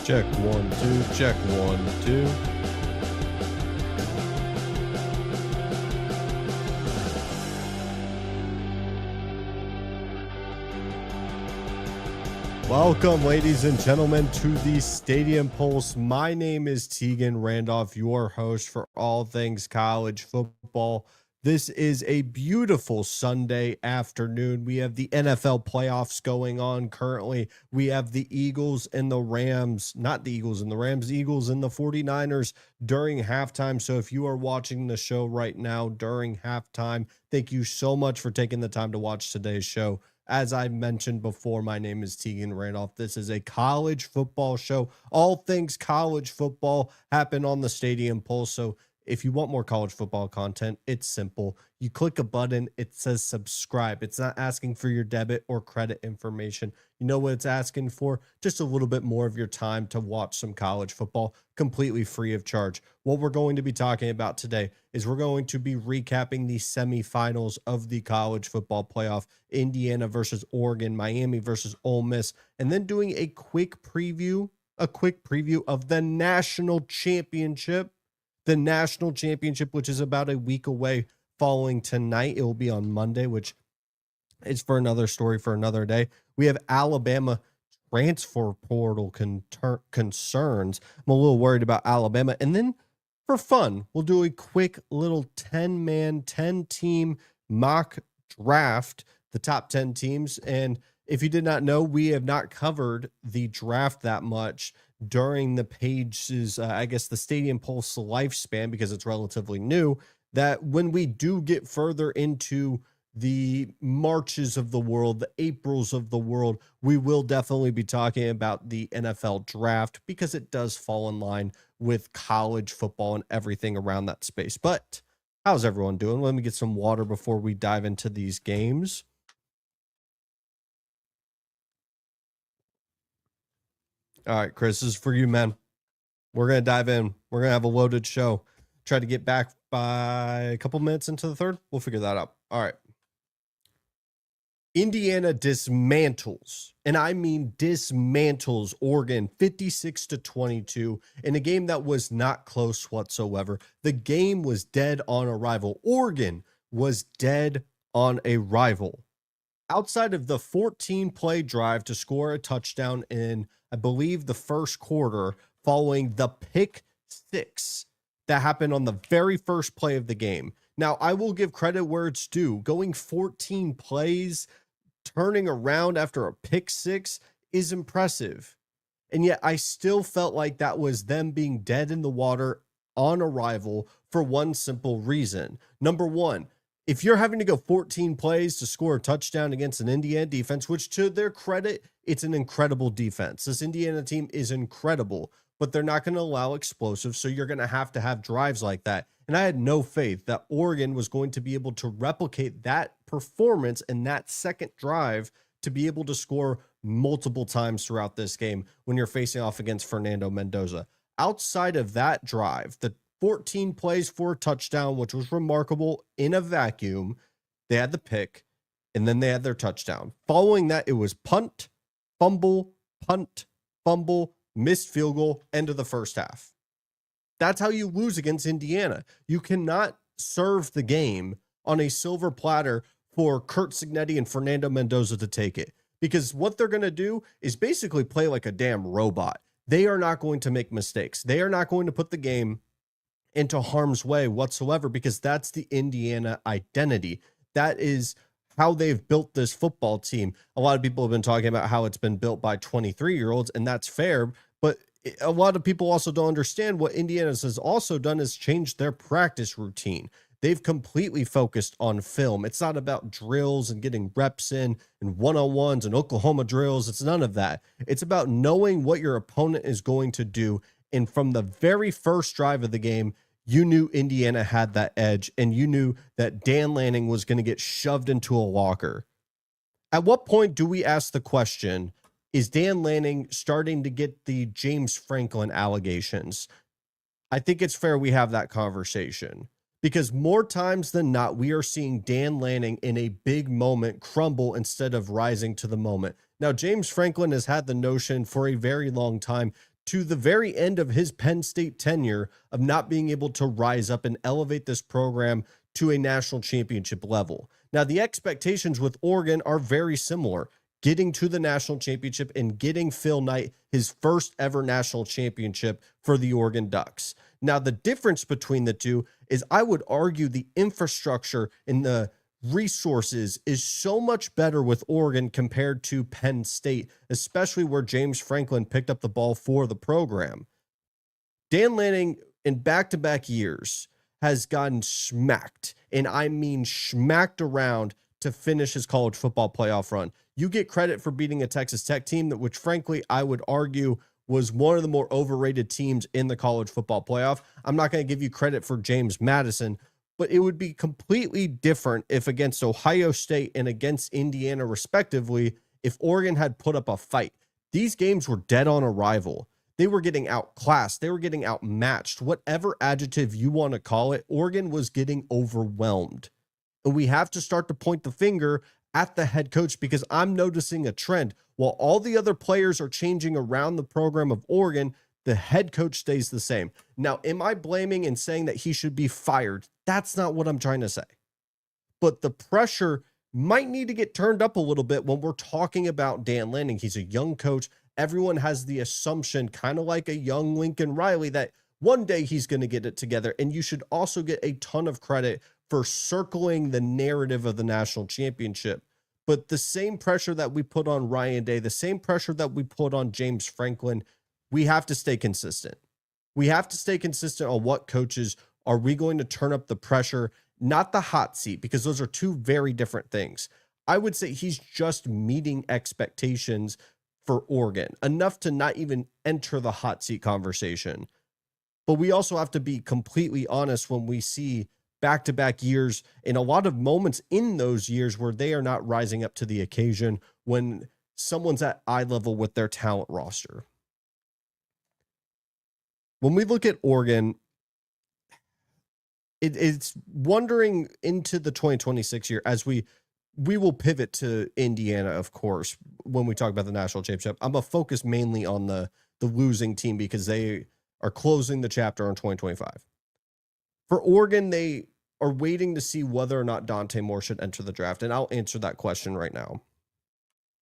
Check 1, 2, check 1, 2. Welcome, ladies and gentlemen, to the Stadium Pulse. My name is Tegan Randolph, your host for all things college football. This is a beautiful Sunday afternoon. We have the NFL playoffs going on currently. We have the Eagles and the Rams, not the Eagles and the Rams, Eagles and the 49ers during halftime. So if you are watching the show right now during halftime, thank you so much for taking the time to watch today's show. As I mentioned before, my name is Tegan Randolph. This is a college football show. All things college football happen on the Stadium Pulse. So if you want more college football content, it's simple. You click a button, it says subscribe. It's not asking for your debit or credit information. You know what it's asking for? Just a little bit more of your time to watch some college football completely free of charge. What we're going to be talking about today is we're going to be recapping the semifinals of the college football playoff, Indiana versus Oregon, Miami versus Ole Miss, and then doing a quick preview of the national championship. The national championship, which is about a week away following tonight. It will be on Monday, which is for another story for another day. We have Alabama transfer portal concerns. I'm a little worried about Alabama. And then for fun, we'll do a quick little 10-man, 10-team mock draft, the top 10 teams. And if you did not know, we have not covered the draft that much during the page's, the Stadium Pulse lifespan, because it's relatively new, that when we do get further into the Marches of the world, the Aprils of the world, we will definitely be talking about the NFL draft because it does fall in line with college football and everything around that space. But how's everyone doing? Let me get some water before we dive into these games. All right, Chris, this is for you, man. We're going to dive in. We're going to have a loaded show. Try to get back by a couple minutes into the third. We'll figure that out. All right. Indiana dismantles, and I mean dismantles, Oregon 56-22 in a game that was not close whatsoever. The game was dead on arrival. Oregon was dead on arrival. Outside of the 14-play drive to score a touchdown in, I believe, the first quarter, following the pick six that happened on the very first play of the game. Now, I will give credit where it's due. Going 14 plays, turning around after a pick six is impressive. And yet I still felt like that was them being dead in the water on arrival for one simple reason. Number one, if you're having to go 14 plays to score a touchdown against an Indiana defense, which to their credit, it's an incredible defense. This Indiana team is incredible, but they're not going to allow explosives, so you're going to have drives like that. And I had no faith that Oregon was going to be able to replicate that performance and that second drive to be able to score multiple times throughout this game when you're facing off against Fernando Mendoza. Outside of that drive, the 14 plays for a touchdown, which was remarkable in a vacuum. They had the pick, and then they had their touchdown. Following that, it was punt, fumble, missed field goal, end of the first half. That's how you lose against Indiana. You cannot serve the game on a silver platter for Curt Cignetti and Fernando Mendoza to take it, because what they're going to do is basically play like a damn robot. They are not going to make mistakes. They are not going to put the game into harm's way whatsoever, because that's the Indiana identity. That is how they've built this football team. A lot of people have been talking about how it's been built by 23-year-olds, and that's fair, but a lot of people also don't understand what Indiana has also done is changed their practice routine. They've completely focused on film. It's not about drills and getting reps in and one-on-ones and Oklahoma drills. It's none of that. It's about knowing what your opponent is going to do. And from the very first drive of the game, you knew Indiana had that edge, and you knew that Dan Lanning was going to get shoved into a locker. At what point do we ask the question, is Dan Lanning starting to get the James Franklin allegations? I think it's fair we have that conversation, because more times than not, we are seeing Dan Lanning in a big moment crumble instead of rising to the moment. Now, James Franklin has had the notion for a very long time to the very end of his Penn State tenure of not being able to rise up and elevate this program to a national championship level. Now, the expectations with Oregon are very similar. Getting to the national championship and getting Phil Knight his first ever national championship for the Oregon Ducks. Now, the difference between the two is I would argue the infrastructure and the resources is so much better with Oregon compared to Penn State, especially where James Franklin picked up the ball for the program. Dan Lanning, in back-to-back years, has gotten smacked, and I mean smacked around to finish his college football playoff run. You get credit for beating a Texas Tech team that, which frankly, I would argue was one of the more overrated teams in the college football playoff. I'm not going to give you credit for James Madison, but it would be completely different if against Ohio State and against Indiana, respectively, if Oregon had put up a fight. These games were dead on arrival. They were getting outclassed. They were getting outmatched. Whatever adjective you want to call it, Oregon was getting overwhelmed. And we have to start to point the finger at the head coach because I'm noticing a trend. While all the other players are changing around the program of Oregon, the head coach stays the same. Now, am I blaming and saying that he should be fired? That's not what I'm trying to say. But the pressure might need to get turned up a little bit when we're talking about Dan Lanning. He's a young coach. Everyone has the assumption, kind of like a young Lincoln Riley, that one day he's going to get it together. And you should also get a ton of credit for circling the narrative of the national championship. But the same pressure that we put on Ryan Day, the same pressure that we put on James Franklin, we have to stay consistent. We have to stay consistent on what coaches are we going to turn up the pressure, not the hot seat, because those are two very different things. I would say he's just meeting expectations for Oregon, enough to not even enter the hot seat conversation. But we also have to be completely honest when we see back-to-back years and a lot of moments in those years where they are not rising up to the occasion when someone's at eye level with their talent roster. When we look at Oregon, it's wandering into the 2026 year as we will pivot to Indiana, of course, when we talk about the national championship. I'm going to focus mainly on the losing team because they are closing the chapter on 2025. For Oregon, they are waiting to see whether or not Dante Moore should enter the draft, and I'll answer that question right now.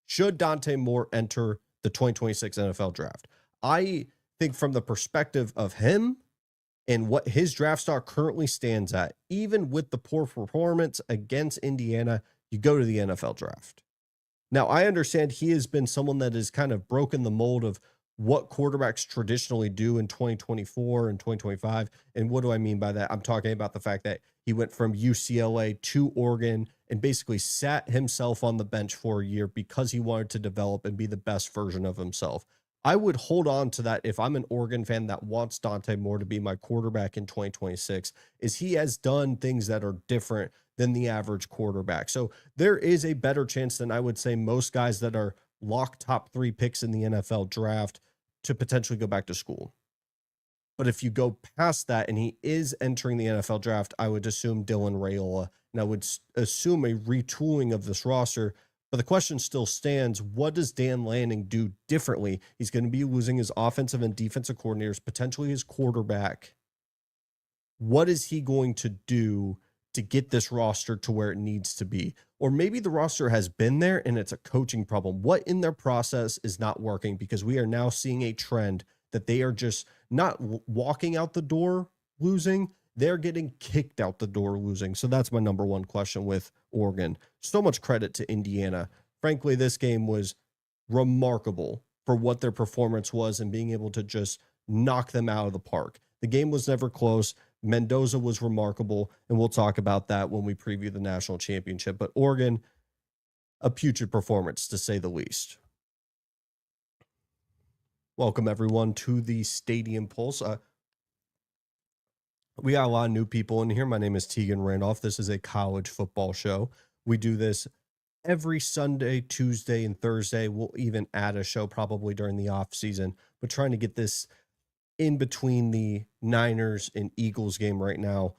Should Dante Moore enter the 2026 NFL draft? I think from the perspective of him and what his draft stock currently stands at, even with the poor performance against Indiana, you go to the NFL draft. Now, I understand he has been someone that has kind of broken the mold of what quarterbacks traditionally do in 2024 and 2025. And what do I mean by that? I'm talking about the fact that he went from UCLA to Oregon and basically sat himself on the bench for a year because he wanted to develop and be the best version of himself. I would hold on to that if I'm an Oregon fan that wants Dante Moore to be my quarterback in 2026, is he has done things that are different than the average quarterback. So there is a better chance than I would say most guys that are lock top 3 picks in the NFL draft to potentially go back to school. But if you go past that and he is entering the NFL draft, I would assume Dylan Raiola, and I would assume a retooling of this roster. But the question still stands, what does Dan Lanning do differently? He's going to be losing his offensive and defensive coordinators, potentially his quarterback. What is he going to do to get this roster to where it needs to be? Or maybe the roster has been there and it's a coaching problem. What in their process is not working? Because we are now seeing a trend that they are just not walking out the door losing. They're getting kicked out the door losing. So that's my number one question with Oregon. So much credit to Indiana. Frankly, this game was remarkable for what their performance was and being able to just knock them out of the park. The game was never close. Mendoza was remarkable, and we'll talk about that when we preview the national championship. But Oregon, a putrid performance, to say the least. Welcome, everyone, to the Stadium Pulse. We got a lot of new people in here. My name is Tegan Randolph. This is a college football show. We do this every Sunday, Tuesday, and Thursday. We'll even add a show probably during the off season, but trying to get this in between the Niners and Eagles game right now.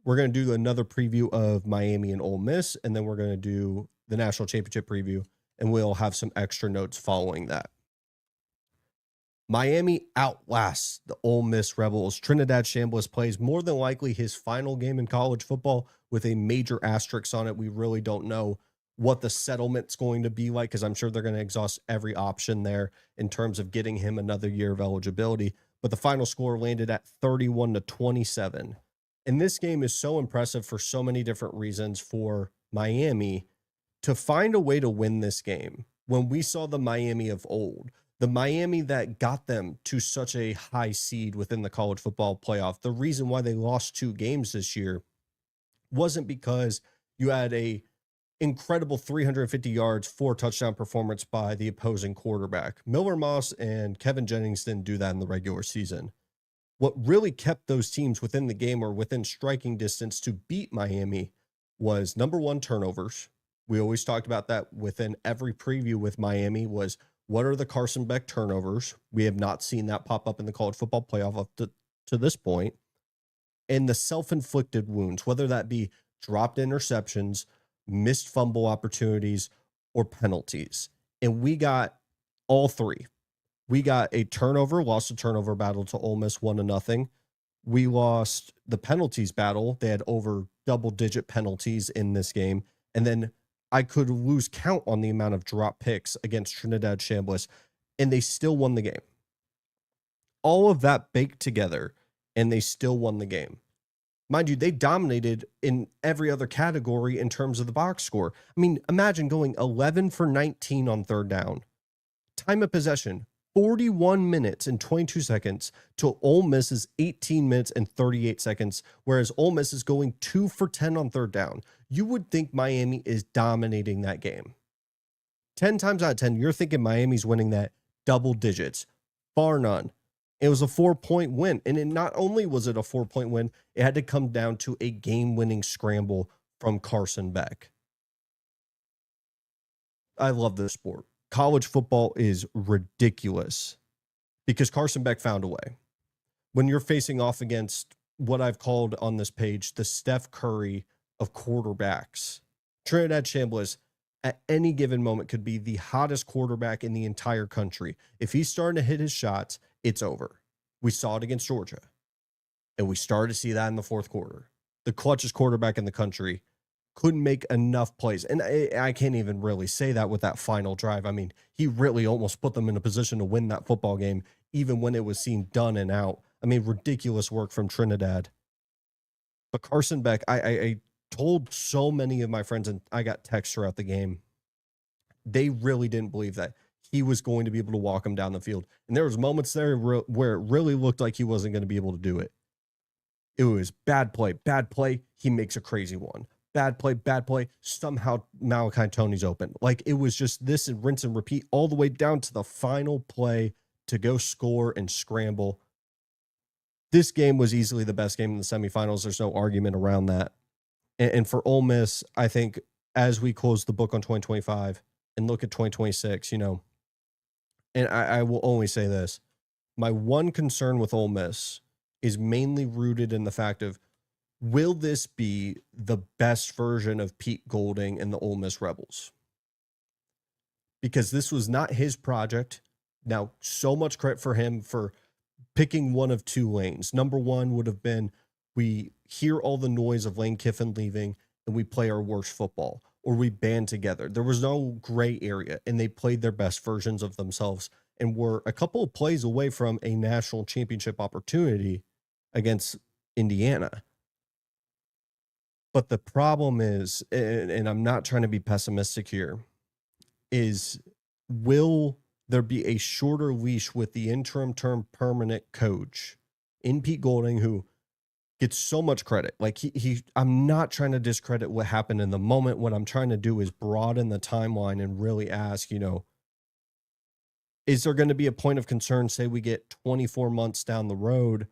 We're going to do another preview of Miami and Ole Miss, and then we're going to do the national championship preview, and we'll have some extra notes following that. Miami outlasts the Ole Miss Rebels. Trinidad Chambliss plays more than likely his final game in college football with a major asterisk on it. We really don't know what the settlement's going to be like because I'm sure they're going to exhaust every option there in terms of getting him another year of eligibility. But the final score landed at 31-27. And this game is so impressive for so many different reasons for Miami to find a way to win this game. When we saw the Miami of old, the Miami that got them to such a high seed within the college football playoff, the reason why they lost 2 games this year wasn't because you had a incredible 350 yards, 4 touchdown performance by the opposing quarterback. Miller Moss and Kevin Jennings didn't do that in the regular season. What really kept those teams within the game or within striking distance to beat Miami was, number one, turnovers. We always talked about that within every preview with Miami was, what are the Carson Beck turnovers? We have not seen that pop up in the college football playoff up to this point. And the self-inflicted wounds, whether that be dropped interceptions, missed fumble opportunities, or penalties. And we got all 3. We got a lost a turnover battle to Ole Miss 1-0. We lost the penalties battle. They had over double-digit penalties in this game. And then I could lose count on the amount of drop picks against Trinidad Chambliss, and they still won the game. All of that baked together, and they still won the game. Mind you, they dominated in every other category in terms of the box score. I mean, imagine going 11 for 19 on third down. Time of possession, 41 minutes and 22 seconds to Ole Miss's 18 minutes and 38 seconds, whereas Ole Miss is going 2 for 10 on third down. You would think Miami is dominating that game. 10 times out of 10, you're thinking Miami's winning that double digits. Bar none. It was a 4-point win. And not only was it a 4-point win, it had to come down to a game-winning scramble from Carson Beck. I love this sport. College football is ridiculous because Carson Beck found a way. When you're facing off against what I've called on this page, the Steph Curry of quarterbacks, Trinidad Chambliss at any given moment could be the hottest quarterback in the entire country. If he's starting to hit his shots, it's over. We saw it against Georgia, and we started to see that in the fourth quarter. The clutchest quarterback in the country couldn't make enough plays. And I can't even really say that with that final drive. I mean, he really almost put them in a position to win that football game, even when it was seen done and out. I mean, ridiculous work from Trinidad. But Carson Beck, I told so many of my friends, and I got texts throughout the game, they really didn't believe that he was going to be able to walk him down the field. And there was moments there where it really looked like he wasn't going to be able to do it. It was bad play, he makes a crazy one. Bad play, somehow Malachi Tony's open. Like, it was just this and rinse and repeat all the way down to the final play to go score and scramble. This game was easily the best game in the semifinals. There's no argument around that. And for Ole Miss, I think as we close the book on 2025 and look at 2026, and I will only say this, my one concern with Ole Miss is mainly rooted in the fact of, will this be the best version of Pete Golding and the Ole Miss Rebels? Because this was not his project. Now, so much credit for him for picking one of 2 lanes. Number one would have been, we hear all the noise of Lane Kiffin leaving and we play our worst football, or we band together. There was no gray area, and they played their best versions of themselves and were a couple of plays away from a national championship opportunity against Indiana. But the problem is, and I'm not trying to be pessimistic here, is will there be a shorter leash with the interim term permanent coach in Pete Golding, who gets so much credit? Like, I'm not trying to discredit what happened in the moment. What I'm trying to do is broaden the timeline and really ask, is there going to be a point of concern, say we get 24 months down the road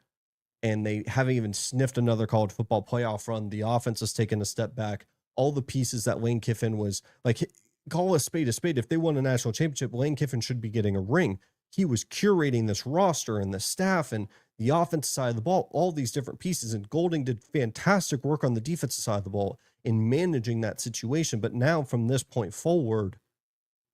and they haven't even sniffed another college football playoff run, the offense has taken a step back, all the pieces that Lane Kiffin was, like, call a spade a spade. If they won a national championship, Lane Kiffin should be getting a ring. He was curating this roster and the staff and the offensive side of the ball, all these different pieces. And Golding did fantastic work on the defensive side of the ball in managing that situation. But now from this point forward,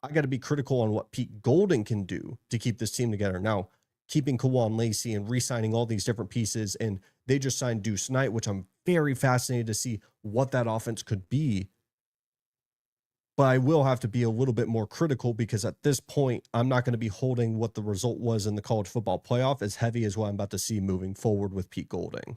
I got to be critical on what Pete Golding can do to keep this team together. Now, keeping Kawan Lacey and re-signing all these different pieces. And they just signed Deuce Knight, which I'm very fascinated to see what that offense could be. But I will have to be a little bit more critical because at this point, I'm not going to be holding what the result was in the college football playoff as heavy as what I'm about to see moving forward with Pete Golding.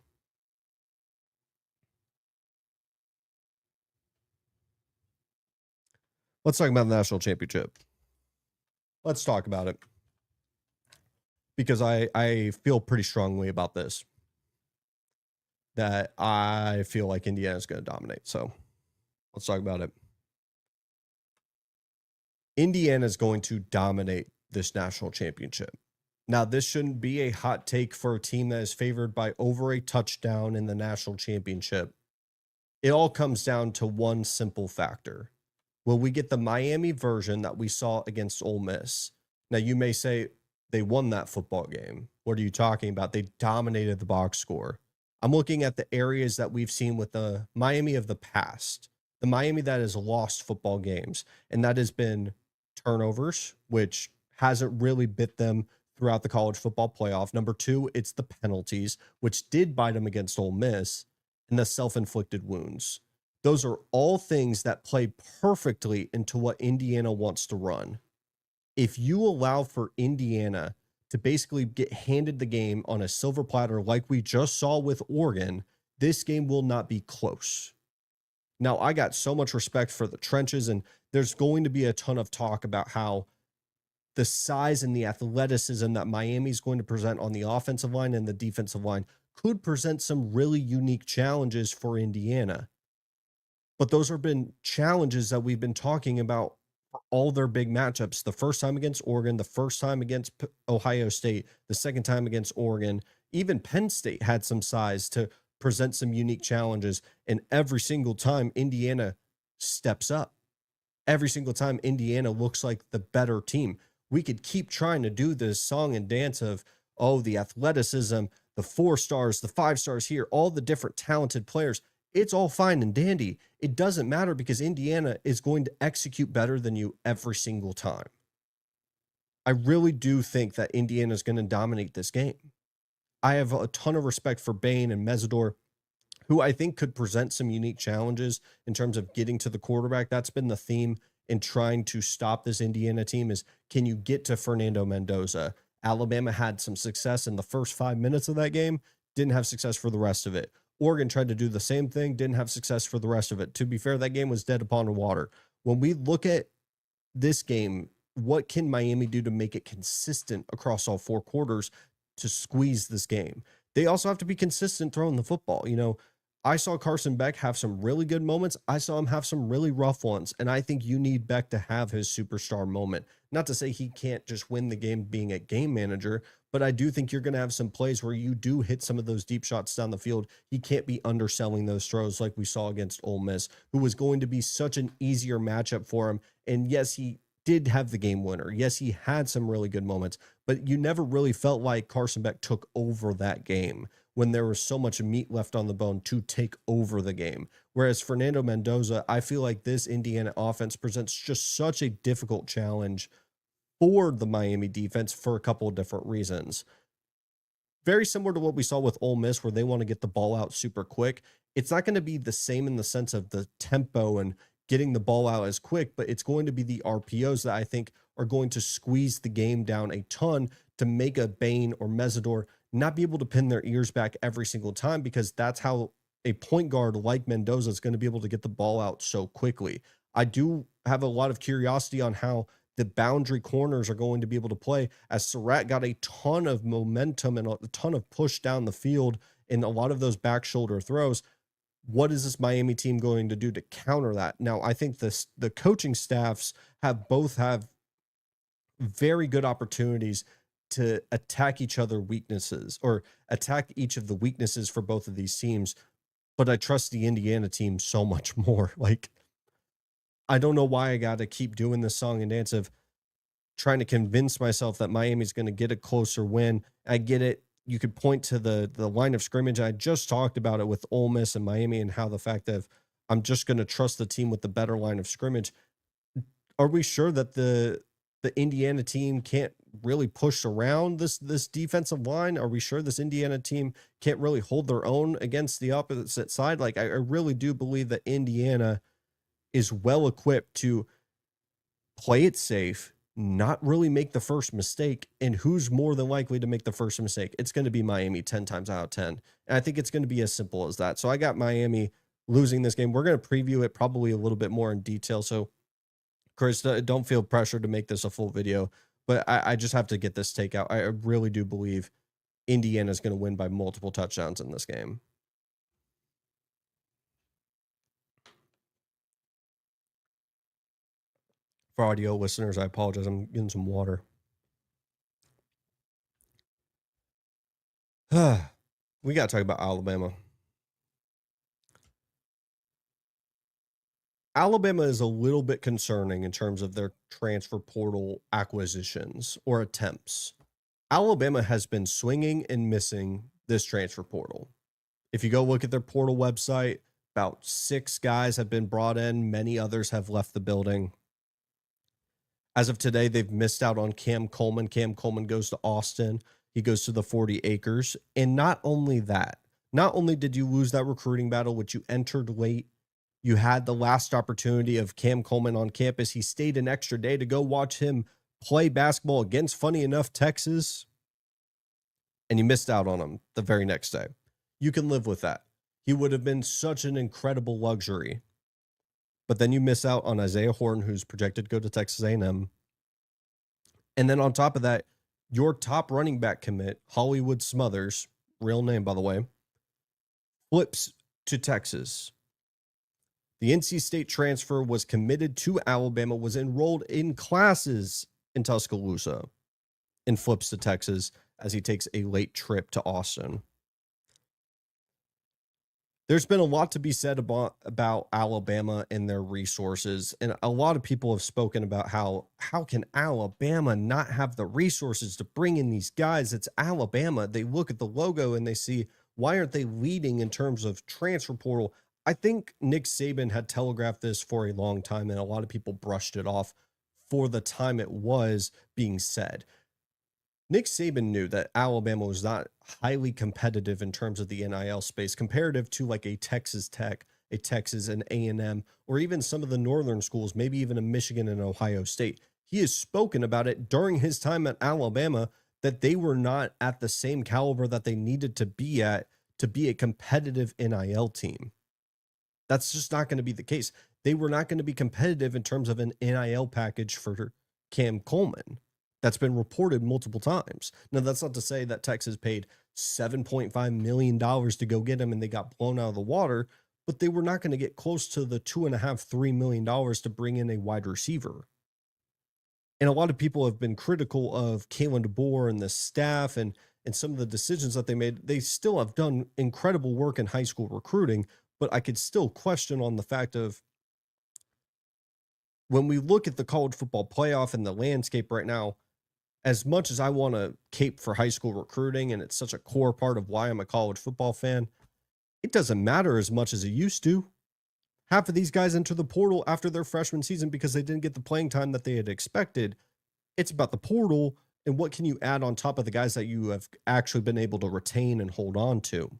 Let's talk about the national championship. Let's talk about it because I feel pretty strongly about this, that I feel like Indiana's going to dominate. So let's talk about it. Indiana is going to dominate this national championship. Now, this shouldn't be a hot take for a team that is favored by over a touchdown in the national championship. It all comes down to one simple factor. Will we get the Miami version that we saw against Ole Miss? Now, you may say they won that football game. What are you talking about? They dominated the box score. I'm looking at the areas that we've seen with the Miami of the past, the Miami that has lost football games, and that has been turnovers, which hasn't really bit them throughout the college football playoff. Number two, it's the penalties, which did bite them against Ole Miss, and the self-inflicted wounds. Those are all things that play perfectly into what Indiana wants to run. If you allow for Indiana to basically get handed the game on a silver platter like we just saw with Oregon, this game will not be close. Now, I got so much respect for the trenches, and there's going to be a ton of talk about how the size and the athleticism that Miami's going to present on the offensive line and the defensive line could present some really unique challenges for Indiana. But those have been challenges that we've been talking about for all their big matchups. The first time against Oregon, the first time against Ohio State, the second time against Oregon. Even Penn State had some size to present some unique challenges. And every single time Indiana steps up, every single time Indiana looks like the better team. We could keep trying to do this song and dance of, oh, the athleticism, the 4 stars, the 5 stars here, all the different talented players. It's all fine and dandy. It doesn't matter because Indiana is going to execute better than you every single time. I really do think that Indiana is going to dominate this game. I have a ton of respect for Bain and Mesidor, who I think could present some unique challenges in terms of getting to the quarterback. That's been the theme in trying to stop this Indiana team is, can you get to Fernando Mendoza? Alabama had some success in the first 5 minutes of that game, didn't have success for the rest of it. Oregon tried to do the same thing, didn't have success for the rest of it. To be fair, that game was dead upon the water. When we look at this game, what can Miami do to make it consistent across all 4 quarters to squeeze this game? They also have to be consistent throwing the football. You know, I saw Carson Beck have some really good moments. I saw him have some really rough ones. And I think you need Beck to have his superstar moment. Not to say he can't just win the game being a game manager, but I do think you're going to have some plays where you do hit some of those deep shots down the field. He can't be underselling those throws like we saw against Ole Miss, who was going to be such an easier matchup for him. And yes, he did have the game winner. Yes, he had some really good moments, but you never really felt like Carson Beck took over that game when there was so much meat left on the bone to take over the game. Whereas Fernando Mendoza, I feel like this Indiana offense presents just such a difficult challenge for the Miami defense for a couple of different reasons. Very similar to what we saw with Ole Miss, where they want to get the ball out super quick. It's not going to be the same in the sense of the tempo and getting the ball out as quick, but it's going to be the RPOs that I think are going to squeeze the game down a ton to make a Bain or Mesidor not be able to pin their ears back every single time, because that's how a point guard like Mendoza is going to be able to get the ball out so quickly. I do have a lot of curiosity on how the boundary corners are going to be able to play, as Surratt got a ton of momentum and a ton of push down the field in a lot of those back shoulder throws. What is this Miami team going to do to counter that? Now, I think the coaching staffs have very good opportunities to attack each other weaknesses, or attack each of the weaknesses for both of these teams. But I trust the Indiana team so much more. Like, I don't know why I got to keep doing this song and dance of trying to convince myself that Miami's going to get a closer win. I get it. You could point to the line of scrimmage. I just talked about it with Ole Miss and Miami, and how the fact that I'm just going to trust the team with the better line of scrimmage. Are we sure that the Indiana team can't really push around this defensive line? Are we sure this Indiana team can't really hold their own against the opposite side? Like, I really do believe that Indiana is well equipped to play it safe, not really make the first mistake. And who's more than likely to make the first mistake? It's going to be Miami 10 times out of 10. And I think it's going to be as simple as that. So I got Miami losing this game. We're going to preview it probably a little bit more in detail. So, Chris, don't feel pressure to make this a full video, but I just have to get this take out. I really do believe Indiana's going to win by multiple touchdowns in this game. For audio listeners, I apologize. I'm getting some water. We got to talk about Alabama. Alabama is a little bit concerning in terms of their transfer portal acquisitions or attempts. Alabama has been swinging and missing this transfer portal. If you go look at their portal website, about 6 guys have been brought in. Many others have left the building. As of today, they've missed out on Cam Coleman. Cam Coleman goes to Austin. He goes to the 40 acres. And not only that, not only did you lose that recruiting battle, which you entered late, you had the last opportunity of Cam Coleman on campus. He stayed an extra day to go watch him play basketball against, funny enough, Texas. And you missed out on him the very next day. You can live with that. He would have been such an incredible luxury. But then you miss out on Isaiah Horton, who's projected to go to Texas A&M. And then on top of that, your top running back commit, Hollywood Smothers, real name, by the way, flips to Texas. The NC State transfer was committed to Alabama, was enrolled in classes in Tuscaloosa, and flips to Texas as he takes a late trip to Austin. There's been a lot to be said about Alabama and their resources, and a lot of people have spoken about how can Alabama not have the resources to bring in these guys? It's Alabama. They look at the logo and they see, why aren't they leading in terms of transfer portal? I think Nick Saban had telegraphed this for a long time, and a lot of people brushed it off for the time it was being said. Nick Saban knew that Alabama was not highly competitive in terms of the NIL space, comparative to like a Texas Tech, a Texas and A&M, or even some of the northern schools, maybe even a Michigan and Ohio State. He has spoken about it during his time at Alabama that they were not at the same caliber that they needed to be at to be a competitive NIL team. That's just not going to be the case. They were not going to be competitive in terms of an NIL package for Cam Coleman. That's been reported multiple times. Now, that's not to say that Texas paid $7.5 million to go get him and they got blown out of the water, but they were not going to get close to the $2.5–3 million to bring in a wide receiver. And a lot of people have been critical of Kalen DeBoer and the staff and some of the decisions that they made. They still have done incredible work in high school recruiting, but I could still question on the fact of when we look at the college football playoff and the landscape right now, as much as I want to cape for high school recruiting, and it's such a core part of why I'm a college football fan, it doesn't matter as much as it used to. Half of these guys enter the portal after their freshman season because they didn't get the playing time that they had expected. It's about the portal and what can you add on top of the guys that you have actually been able to retain and hold on to.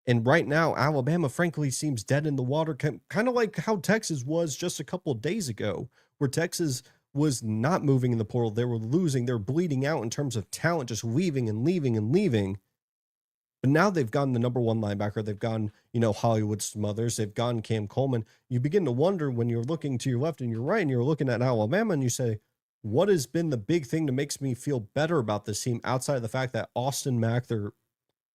And right now, Alabama, frankly, seems dead in the water, kind of like how Texas was just a couple of days ago, where Texas was not moving in the portal. They were losing. They're bleeding out in terms of talent, just leaving and leaving and leaving. But now they've gotten the number one linebacker. They've gotten, Hollywood Smothers. They've gotten Cam Coleman. You begin to wonder when you're looking to your left and your right and you're looking at Alabama and you say, what has been the big thing that makes me feel better about this team outside of the fact that Austin Mack, their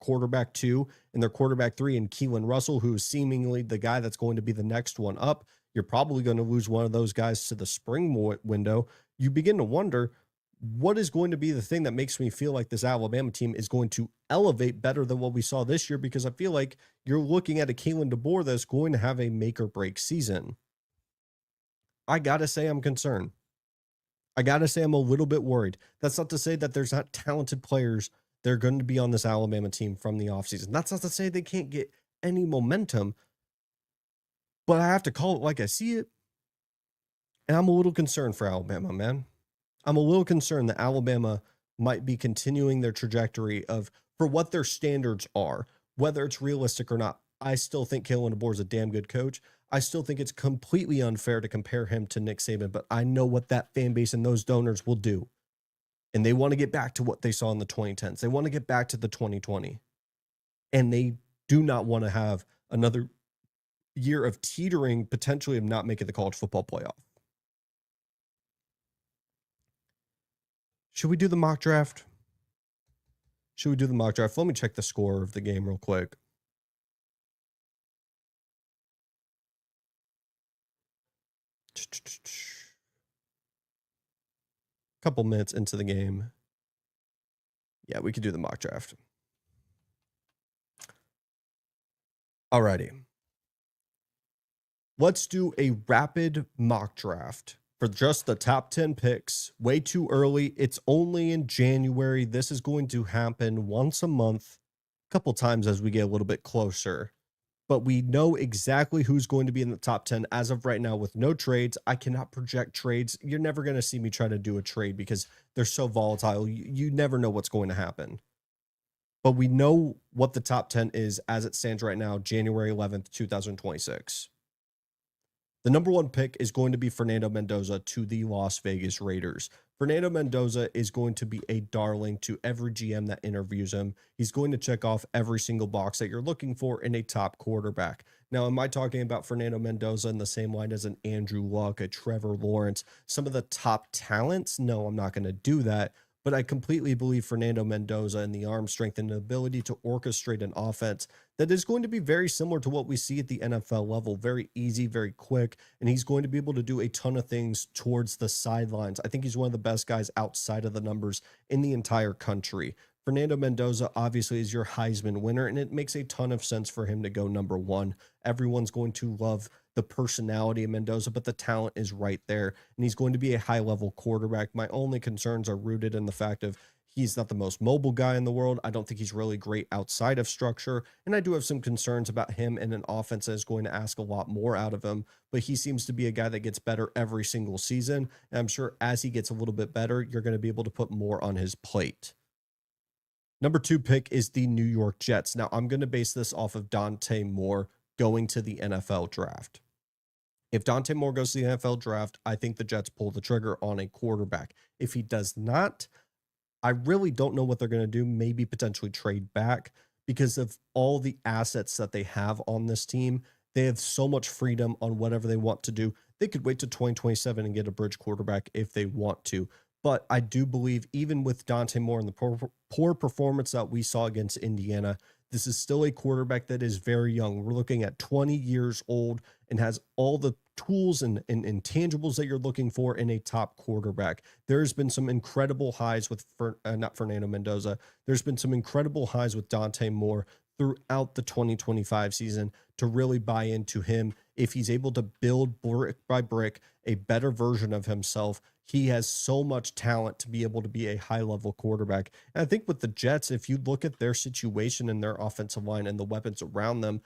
quarterback 2, and their quarterback 3, and Keelan Russell, who is seemingly the guy that's going to be the next one up. You're probably going to lose one of those guys to the spring window. You begin to wonder, what is going to be the thing that makes me feel like this Alabama team is going to elevate better than what we saw this year? Because I feel like you're looking at a Kalen DeBoer that's going to have a make or break season. I got to say I'm concerned. I got to say I'm a little bit worried. That's not to say that there's not talented players that are going to be on this Alabama team from the offseason. That's not to say they can't get any momentum, but I have to call it like I see it. And I'm a little concerned for Alabama, man. I'm a little concerned that Alabama might be continuing their trajectory of for what their standards are, whether it's realistic or not. I still think Kalen DeBoer is a damn good coach. I still think it's completely unfair to compare him to Nick Saban, but I know what that fan base and those donors will do. And they want to get back to what they saw in the 2010s. They want to get back to the 2020. And they do not want to have another year of teetering, potentially of not making the college football playoff. Should we do the mock draft? Should we do the mock draft? Let me check the score of the game real quick. Couple minutes into the game. Yeah, we could do the mock draft. Alrighty. Let's do a rapid mock draft for just the top 10 picks. Way too early. It's only in January. This is going to happen once a month, a couple times as we get a little bit closer. But we know exactly who's going to be in the top 10 as of right now with no trades. I cannot project trades. You're never going to see me try to do a trade because they're so volatile. You never know what's going to happen. But we know what the top 10 is as it stands right now, January 11th, 2026. The number one pick is going to be Fernando Mendoza to the Las Vegas Raiders. Fernando Mendoza is going to be a darling to every GM that interviews him. He's going to check off every single box that you're looking for in a top quarterback. Now, am I talking about Fernando Mendoza in the same line as an Andrew Luck, a Trevor Lawrence, some of the top talents? No, I'm not going to do that. But I completely believe Fernando Mendoza and the arm strength and the ability to orchestrate an offense that is going to be very similar to what we see at the NFL level. Very easy, very quick, and he's going to be able to do a ton of things towards the sidelines. I think he's one of the best guys outside of the numbers in the entire country. Fernando Mendoza obviously is your Heisman winner, and it makes a ton of sense for him to go number one. Everyone's going to love the personality of Mendoza, but the talent is right there, and he's going to be a high-level quarterback. My only concerns are rooted in the fact of he's not the most mobile guy in the world. I don't think he's really great outside of structure, and I do have some concerns about him and an offense that is going to ask a lot more out of him, but he seems to be a guy that gets better every single season, and I'm sure as he gets a little bit better, you're going to be able to put more on his plate. Number two pick is the New York Jets. Now, I'm going to base this off of Dante Moore going to the NFL draft. If Dante Moore goes to the NFL draft, I think the Jets pull the trigger on a quarterback. If he does not, I really don't know what they're going to do. Maybe potentially trade back because of all the assets that they have on this team. They have so much freedom on whatever they want to do. They could wait to 2027 and get a bridge quarterback if they want to. But I do believe even with Dante Moore and the poor performance that we saw against Indiana, this is still a quarterback that is very young. We're looking at 20 years old and has all the tools and intangibles that you're looking for in a top quarterback. There's been some incredible highs with, not Fernando Mendoza, there's been some incredible highs with Dante Moore throughout the 2025 season to really buy into him. If he's able to build brick by brick a better version of himself, he has so much talent to be able to be a high-level quarterback. And I think with the Jets, if you look at their situation and their offensive line and the weapons around them,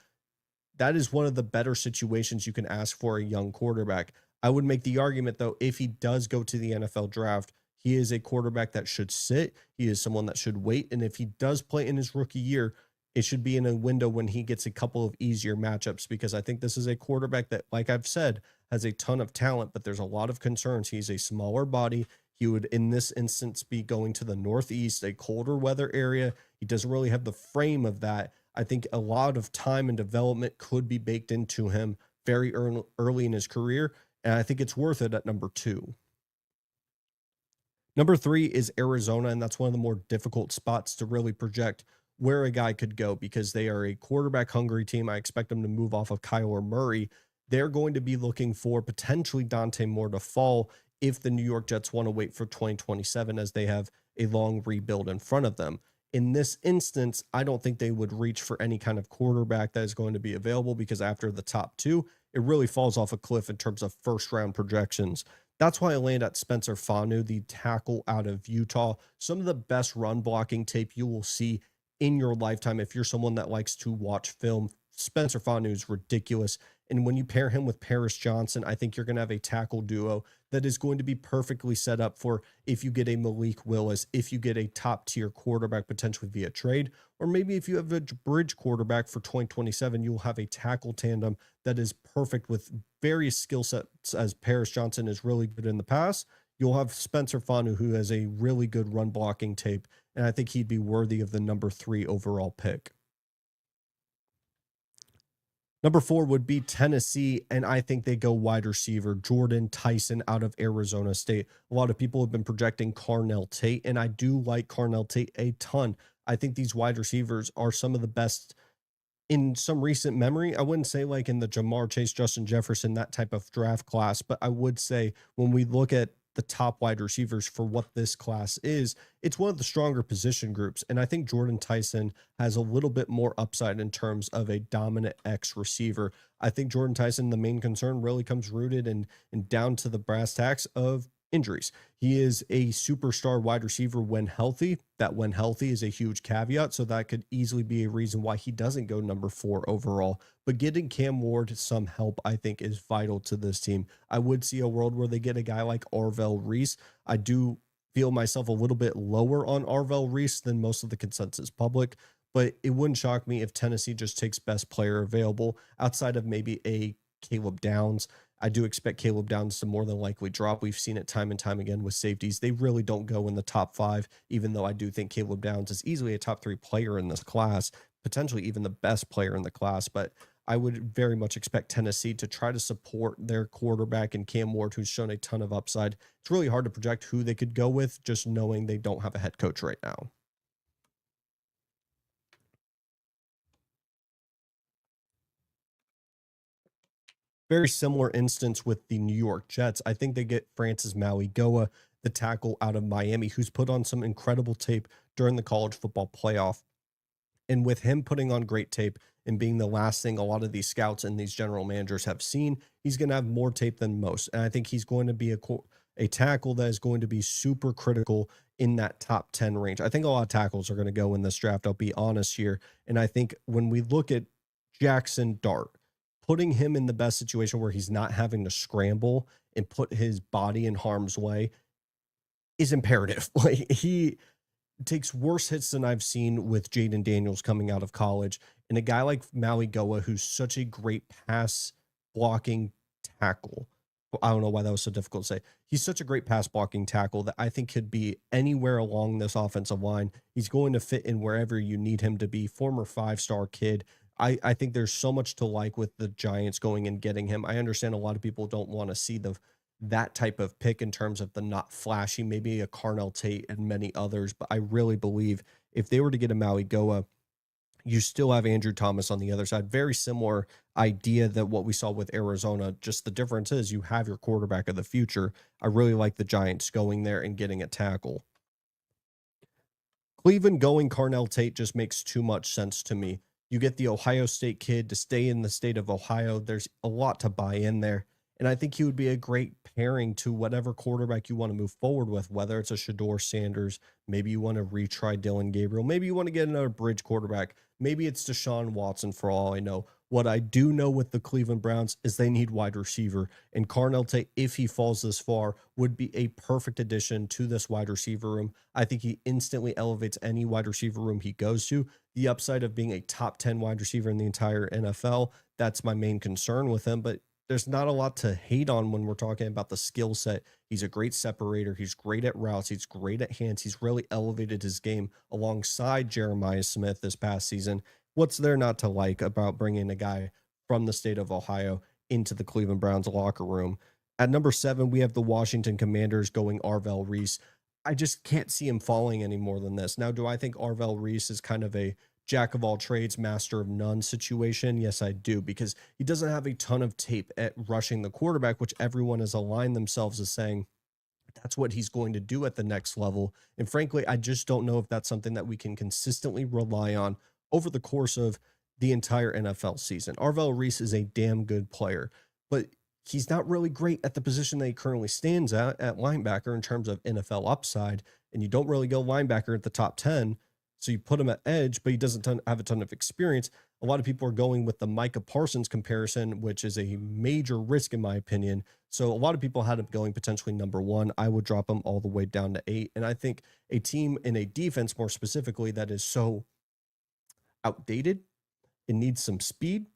that is one of the better situations you can ask for a young quarterback. I would make the argument, though, if he does go to the NFL draft, he is a quarterback that should sit. He is someone that should wait. And if he does play in his rookie year, it should be in a window when he gets a couple of easier matchups, because I think this is a quarterback that, like I've said, has a ton of talent, but there's a lot of concerns. He's a smaller body. He would, in this instance, be going to the Northeast, a colder weather area. He doesn't really have the frame of that. I think a lot of time and development could be baked into him very early in his career, and I think it's worth it at number two. Number three is Arizona, and that's one of the more difficult spots to really project where a guy could go because they are a quarterback hungry team. I expect them to move off of Kyler Murray. They're going to be looking for potentially Dante Moore to fall if the New York Jets want to wait for 2027 as they have a long rebuild in front of them. In this instance, I don't think they would reach for any kind of quarterback that is going to be available because after the top two, it really falls off a cliff in terms of first round projections. That's why I land at Spencer Fanu, the tackle out of Utah. Some of the best run blocking tape you will see in your lifetime. If you're someone that likes to watch film, Spencer Fanu is ridiculous. And when you pair him with Paris Johnson, I think you're going to have a tackle duo that is going to be perfectly set up for if you get a Malik Willis, if you get a top tier quarterback potentially via trade, or maybe if you have a bridge quarterback for 2027, you'll have a tackle tandem that is perfect with various skill sets, as Paris Johnson is really good in the past. You'll have Spencer Fanu, who has a really good run blocking tape, and I think he'd be worthy of the number 3 overall pick. Number 4 would be Tennessee, and I think they go wide receiver, Jordan Tyson out of Arizona State. A lot of people have been projecting Carnell Tate, and I do like Carnell Tate a ton. I think these wide receivers are some of the best in some recent memory. I wouldn't say like in the Jamar Chase, Justin Jefferson, that type of draft class, but I would say when we look at the top wide receivers for what this class is, it's one of the stronger position groups. And I think Jordan Tyson has a little bit more upside in terms of a dominant X receiver. I think Jordan Tyson, the main concern really comes rooted and down to the brass tacks of injuries. He is a superstar wide receiver when healthy. That when healthy is a huge caveat. So that could easily be a reason why he doesn't go number 4 overall. But getting Cam Ward some help, I think, is vital to this team. I would see a world where they get a guy like Arvell Reese. I do feel myself a little bit lower on Arvell Reese than most of the consensus public, but it wouldn't shock me if Tennessee just takes best player available outside of maybe a Caleb Downs. I do expect Caleb Downs to more than likely drop. We've seen it time and time again with safeties. They really don't go in the top 5, even though I do think Caleb Downs is easily a top 3 player in this class, potentially even the best player in the class. But I would very much expect Tennessee to try to support their quarterback in Cam Ward, who's shown a ton of upside. It's really hard to project who they could go with, just knowing they don't have a head coach right now. Very similar instance with the New York Jets. I think they get Francis Mauigoa, the tackle out of Miami, who's put on some incredible tape during the college football playoff. And with him putting on great tape and being the last thing a lot of these scouts and these general managers have seen, he's going to have more tape than most. And I think he's going to be a tackle that is going to be super critical in that top 10 range. I think a lot of tackles are going to go in this draft. I'll be honest here. And I think when we look at Jackson Dart, putting him in the best situation where he's not having to scramble and put his body in harm's way is imperative. Like, he takes worse hits than I've seen with Jaden Daniels coming out of college. And a guy like Mauigoa, who's such a great pass blocking tackle. I don't know why that was so difficult to say. He's such a great pass blocking tackle that I think could be anywhere along this offensive line. He's going to fit in wherever you need him to be. Former 5-star kid. I think there's so much to like with the Giants going and getting him. I understand a lot of people don't want to see that type of pick in terms of the not flashy, maybe a Carnell Tate and many others, but I really believe if they were to get a Mauigoa, you still have Andrew Thomas on the other side. Very similar idea that what we saw with Arizona. Just the difference is you have your quarterback of the future. I really like the Giants going there and getting a tackle. Cleveland going Carnell Tate just makes too much sense to me. You get the Ohio State kid to stay in the state of Ohio. There's a lot to buy in there. And I think he would be a great pairing to whatever quarterback you want to move forward with, whether it's a Shedeur Sanders, maybe you want to retry Dylan Gabriel, maybe you want to get another bridge quarterback, maybe it's Deshaun Watson for all I know. What I do know with the Cleveland Browns is they need wide receiver, and Carnell Tate, if he falls this far, would be a perfect addition to this wide receiver room. I think he instantly elevates any wide receiver room he goes to. The upside of being a top 10 wide receiver in the entire NFL, that's my main concern with him, but there's not a lot to hate on when we're talking about the skill set. He's a great separator. He's great at routes. He's great at hands. He's really elevated his game alongside Jeremiah Smith this past season. What's there not to like about bringing a guy from the state of Ohio into the Cleveland Browns locker room? At number 7, we have the Washington Commanders going Arvell Reese. I just can't see him falling any more than this. Now, do I think Arvell Reese is kind of a jack of all trades, master of none situation? Yes, I do, because he doesn't have a ton of tape at rushing the quarterback, which everyone has aligned themselves as saying that's what he's going to do at the next level. And frankly, I just don't know if that's something that we can consistently rely on over the course of the entire NFL season. Arvell Reese is a damn good player, but he's not really great at the position that he currently stands at linebacker in terms of NFL upside. And you don't really go linebacker at the top 10 So you put him at edge, but he doesn't have a ton of experience. A lot of people are going with the Micah Parsons comparison, which is a major risk in my opinion. So a lot of people had him going potentially number 1. I would drop him all the way down to 8. And I think a team in a defense more specifically that is so outdated, it needs some speed.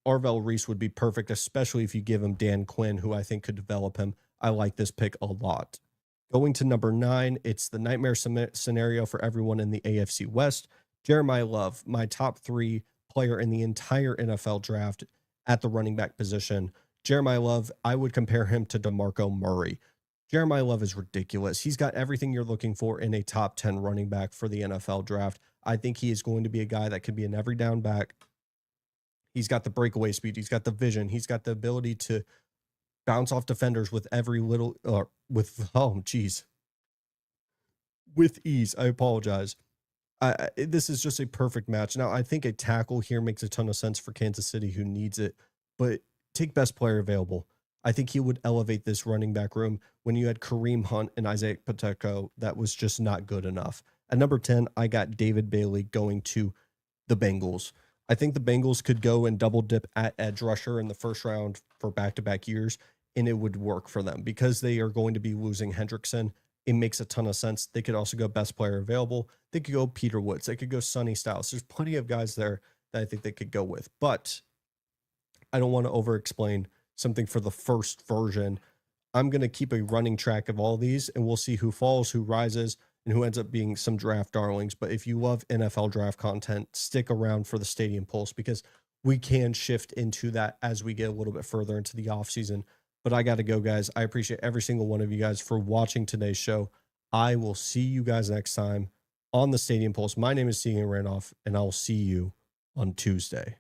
Arvell Reese would be perfect, especially if you give him Dan Quinn, who I think could develop him. I like this pick a lot. Going to number 9, it's the nightmare scenario for everyone in the AFC West. Jeremiah Love, my top 3 player in the entire NFL draft at the running back position. Jeremiah Love, I would compare him to DeMarco Murray. Jeremiah Love is ridiculous. He's got everything you're looking for in a top 10 running back for the NFL draft. I think he is going to be a guy that could be an every down back. He's got the breakaway speed. He's got the vision. He's got the ability to bounce off defenders with every little, with ease. I apologize. This is just a perfect match. Now, I think a tackle here makes a ton of sense for Kansas City, who needs it, but take best player available. I think he would elevate this running back room. When you had Kareem Hunt and Isaac Pacheco, that was just not good enough. At number 10, I got David Bailey going to the Bengals. I think the Bengals could go and double dip at edge rusher in the first round for back-to-back years, and it would work for them because they are going to be losing Hendrickson. It makes a ton of sense. They could also go best player available. They could go Peter Woods. They could go Sonny Styles. There's plenty of guys there that I think they could go with, but I don't want to over-explain something for the first version. I'm going to keep a running track of all these, and we'll see who falls, who rises, and who ends up being some draft darlings. But if you love NFL draft content, stick around for the Stadium Pulse because we can shift into that as we get a little bit further into the offseason. But I got to go, guys. I appreciate every single one of you guys for watching today's show. I will see you guys next time on the Stadium Pulse. My name is Tegan Randolph, and I'll see you on Tuesday.